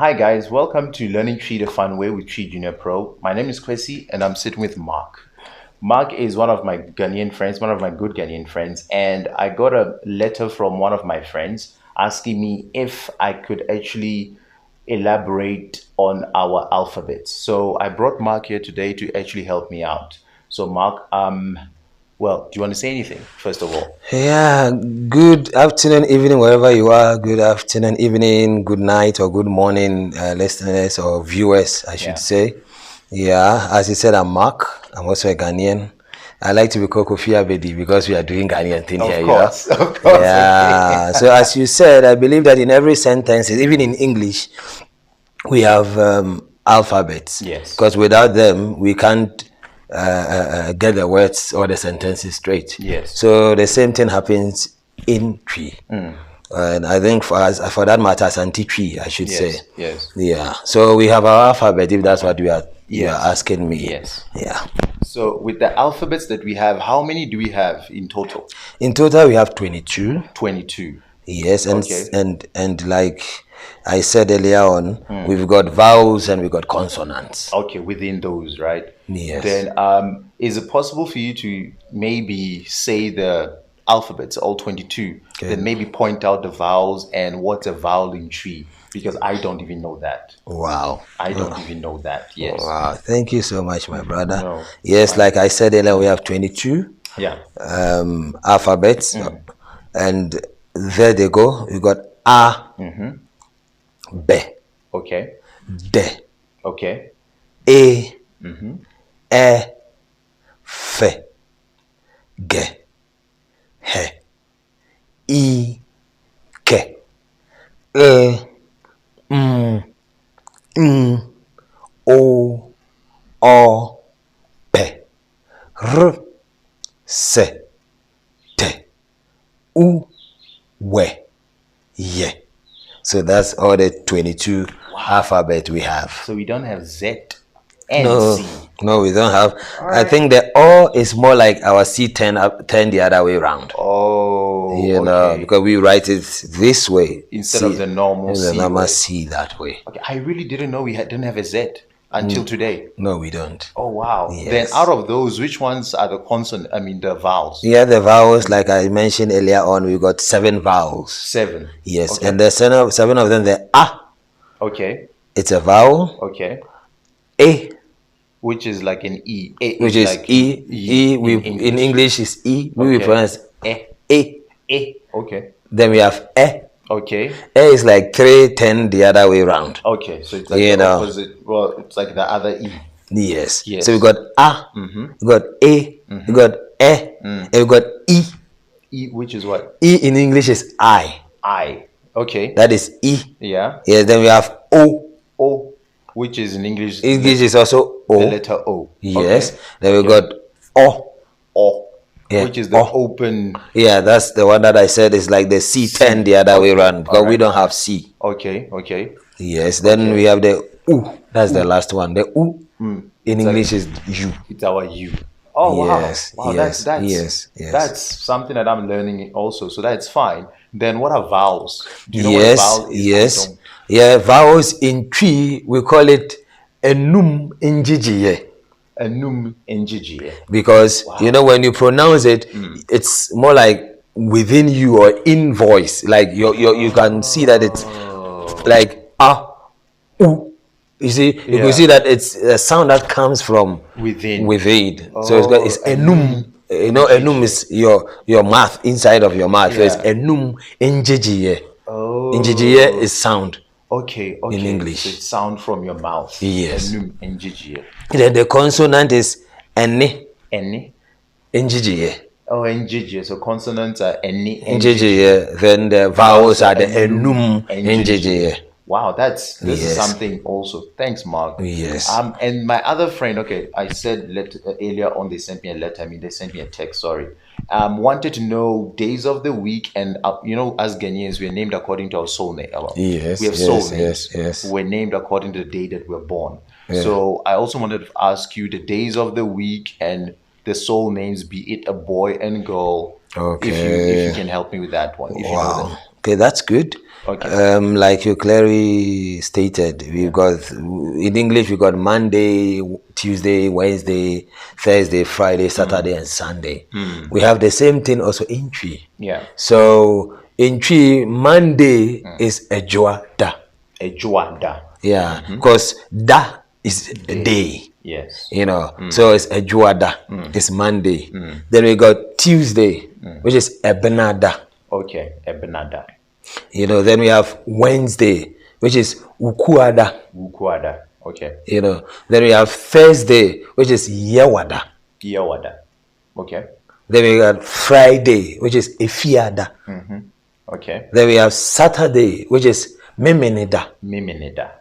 Hi guys, welcome to Learning TWI the Fun Way with TWI Junior Pro. My name is Kwasi and I'm sitting with Mark. Mark is one of my Ghanaian friends, one of my good Ghanaian friends, and I got a letter from one of my friends asking me if I could actually elaborate on our alphabets. So I brought Mark here today to actually help me out. So Mark, well, do you want to say anything, first of all? Yeah, good afternoon, evening, wherever you are. Good afternoon, evening, good night, or good morning, listeners or viewers, I should say. Yeah, as you said, I'm Mark. I'm also a Ghanaian. I like to be called Kofi Abedi because we are doing Ghanaian thing here. Of course. Yeah. Okay. So as you said, I believe that in every sentence, even in English, we have alphabets. Yes. Because without them, we can't get the words or the sentences straight. Yes. So the same thing happens in TWI. And I think for that matter, as anti-TWI, I should say. Yes. Yeah. So we have our alphabet, if that's what you are asking me. Yes. Yeah. So with the alphabets that we have, how many do we have in total? In total, we have 22. 22. Yes, and like I said earlier on, we've got vowels and we've got consonants. Okay, within those, right? Yes. Then is it possible for you to maybe say the alphabets, all 22, then maybe point out the vowels and what's a vowel in TWI? Because I don't even know that. Wow. I don't even know that, yes. Wow, thank you so much, my brother. No, yes, like I said earlier, we have 22 alphabets. And there they go. We got A, B, okay, D, okay, E, E, F, G, H, I, K, L, M, N, O, P, R, S, T, U, W, Y. So that's all the 22 alphabet we have. So we don't have Z and C. No, we don't have. I think the O is more like our C turn the other way around. Oh, you know, because we write it this way instead of the normal C. The normal C that way. Okay, I really didn't know we didn't have a Z until today. No, we don't. Oh wow. Yes. Then out of those, which ones are the consonant? I mean the vowels. Yeah, the vowels, like I mentioned earlier on, we got 7 vowels. 7. Yes, okay. And the 7 of them, the A. Okay. It's a vowel. Okay. A. Which is like an E. Which is like E. In English is E. We pronounce E. Okay. Then we have E. Okay. A is like 3, 10 the other way around. Okay, so it's like the opposite. Well, it's like the other E. Yes. So we got A, we got A, we got E, and we got E. E, which is what? E in English is I. I. Okay. That is E. Yeah. Yes. Then we have O. O, which is in English. English is also O. The letter O. Yes. Okay. Then we got O. O. Yeah. Which is the open. Yeah, that's the one that I said is like the C turn the other way around because we don't have C. Okay. Okay. Yes. Then we have the U. That's the last one. The U in English is U. It's our U. Oh yes, wow! Yes, that's something that I'm learning also. So that's fine. Then what are vowels? Do you know what a vowel is? Yes. Yeah, vowels in TWI we call it Anum ngyegyeɛ. Anum ngyegyeɛ. Because you know when you pronounce it, it's more like within you or in voice. Like you can see that it's like u. You see, you can see that it's a sound that comes from within. So it's enum. You know, enum is your mouth, inside of your mouth. So it's enum ngyegyeɛ. Ngyegyeɛ is sound. Okay. In English, so it's sound from your mouth. Yes. Enum ngyegyeɛ. Then the consonant is ene. Ene. Ngyegyeɛ. Oh, ngyegyeɛ. So consonants are ene. Ngyegyeɛ. Then the vowels are the enum ngyegyeɛ. Wow, this is something also. Thanks, Mark. Yes. And my other friend, I said earlier on they sent me a letter. They sent me a text. Sorry. Wanted to know days of the week, and you know, as Ghanaians, we are named according to our soul name. Yes. We have soul names. Yes. We're named according to the day that we're born. Yeah. So I also wanted to ask you the days of the week and the soul names, be it a boy and girl. Okay. If you can help me with that one. If you know them. Okay, that's good. Okay. Like you clearly stated, we've got in English we got Monday, Tuesday, Wednesday, Thursday, Friday, Saturday, and Sunday. We have the same thing also in Twi. Yeah. So in Twi, Monday is Edwoada. Edwoada. Yeah, because da is a day. Yes. You know, so it's Edwoada. It's Monday. Then we got Tuesday, which is Ebenada. Okay, Ebenada. You know, then we have Wednesday, which is Wukuada. Wukuada. Okay. You know, then we have Thursday, which is Yawoada. Yawoada. Okay. Then we got Friday, which is Efiada. Okay. Then we have Saturday, which is Memeneda. Memeneda.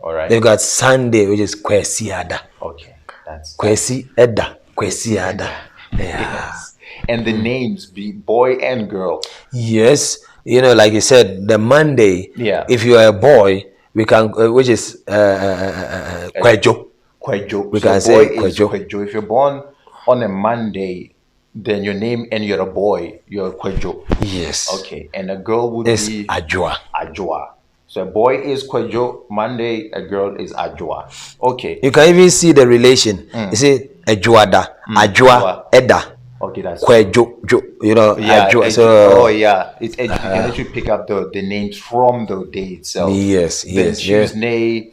All right. Then we got Sunday, which is Kwasiada. Okay. That's Kwasiada. Kwasiada. Yeah. Yes. And the names be boy and girl. Yes. You know, like you said, the Monday, Yeah. if you are a boy, we can, which is Kojo. Kojo. We So can boy say is Kojo. Kojo. If you're born on a Monday, then your name and you're a boy, you're Kojo. Yes. Okay. And a girl would It's be Adwoa. Adwoa. So a boy is Kojo, Monday, a girl is Adwoa. Okay. You can even see the relation. You see Edwoada, Adwoa, Eda. Okay, that's Kojo, you know, yeah. Adwoa. So Yeah, you can actually pick up the names from the day itself. yes, Then yes, yes.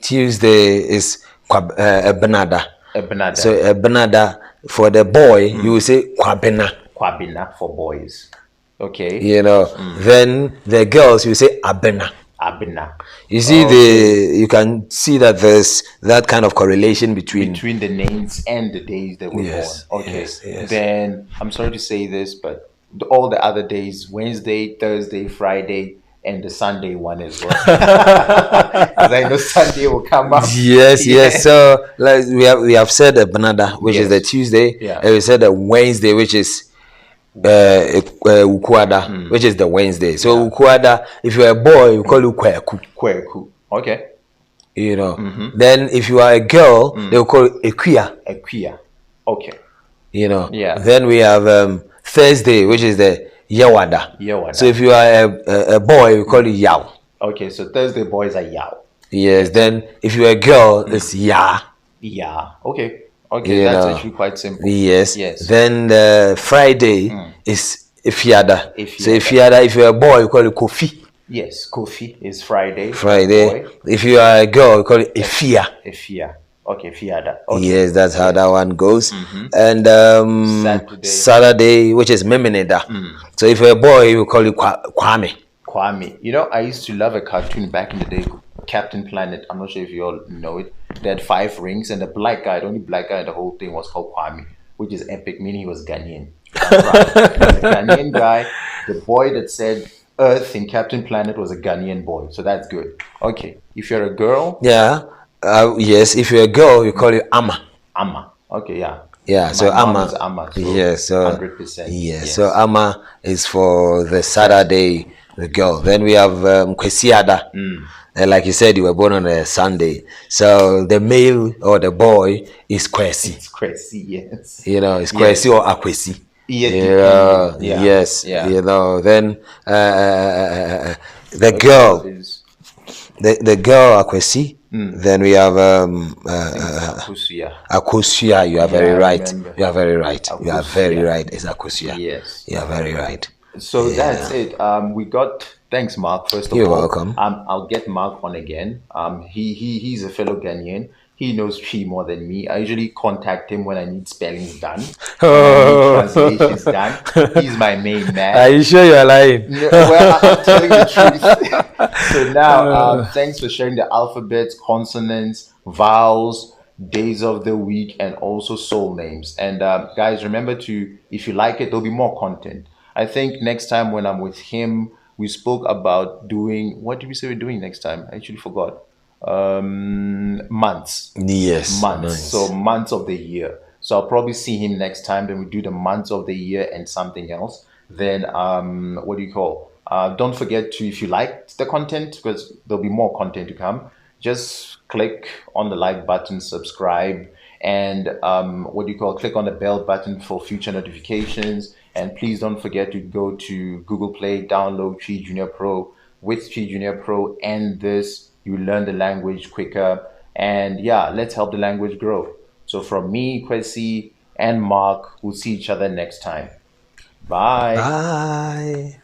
Tuesday is Ebenada. Ebenada. So Ebenada for the boy, you will say Kwabena. Kwabena for boys. Okay. You know, then the girls you say Abenaa. Abenaa. You see you can see that there's that kind of correlation between the names and the days that were Yes, born. Okay. yes, yes. Then I'm sorry to say this, but all the other days, Wednesday, Thursday, Friday, and the Sunday one as well. Because I know Sunday will come up. Yes, yes. So like we have said Ebenada, which is Yes. the Tuesday, Yeah. and we said the Wednesday, which is Wukuada, which is the Wednesday. So Wukuada, if you're a boy, we call you Kwaku. Kwaku. Okay. You know. Then if you are a girl, they will call you Akua. Akua. Okay. You know. Yeah. Then we have Thursday, which is the Yawoada. Yawoada. So if you are a boy, we call you Yaw. Okay, so Thursday boys are Yaw. Yes. Then if you're a girl, it's Ya. Yeah. Okay. Okay, You that's know. actually quite simple. Yes. Yes. Then the Friday is Efiada. So Efiada, if you're a boy, you call it Kofi. Yes, Kofi is Friday. Friday. Boy. If you are a girl, you call it Afia. Afia. Okay, Efiada. Okay. Yes, that's how that one goes. And Saturday, which is Memeneda. So if you're a boy, you call it Kwame. Kwame. You know, I used to love a cartoon back in the day, Captain Planet. I'm not sure if you all know it. They had 5 rings, and the black guy, the only black guy in the whole thing was called Kwame, which is epic, meaning he was Ghanaian. The Ghanaian guy, the boy that said Earth in Captain Planet was a Ghanaian boy, so that's good. Okay, if you're a girl, Yeah. Yes, if you're a girl, you call it Ama. Ama. Okay, yeah. Yeah, so My mom Ama. is Ama, so Yes, so 100%. yes, so Ama is for the Saturday, the girl. Then we have Kwasiada. And like you said, you were born on a Sunday. So the male or the boy is Kwesi. It's crazy, yes. You know, it's Kwesi or Akwesi. Yeah, yeah. Yes. Yeah. You know, then the girl, the girl Akwesi. Then we have Akosia. You are very right. You are very right. You are very right. It's Akosia. Yes. You are very right. So that's it. We got. Thanks, Mark. First of all, You're welcome. I'll get Mark on again. He's a fellow Ghanaian. He knows Twi more than me. I usually contact him when I need spellings done, when I need translations done. He's my main man. Are you sure you are lying? Well, I'm telling the truth. So now, thanks for sharing the alphabets, consonants, vowels, days of the week, and also soul names. And guys, remember to, if you like it, there'll be more content. I think next time when I'm with him, we spoke about doing, what did we say we're doing next time? I actually forgot. Months. Yes. Months. Nice. So months of the year. So I'll probably see him next time. Then we do the months of the year and something else. Then what do you call? Don't forget to, if you liked the content, because there'll be more content to come, just click on the like button, subscribe, and what do you call? Click on the bell button for future notifications. And please don't forget to go to Google Play, download Twi Junior Pro. with Twi Junior Pro and this, you learn the language quicker. And yeah, let's help the language grow. So from me, Kwesi, and Mark, we'll see each other next time. Bye. Bye.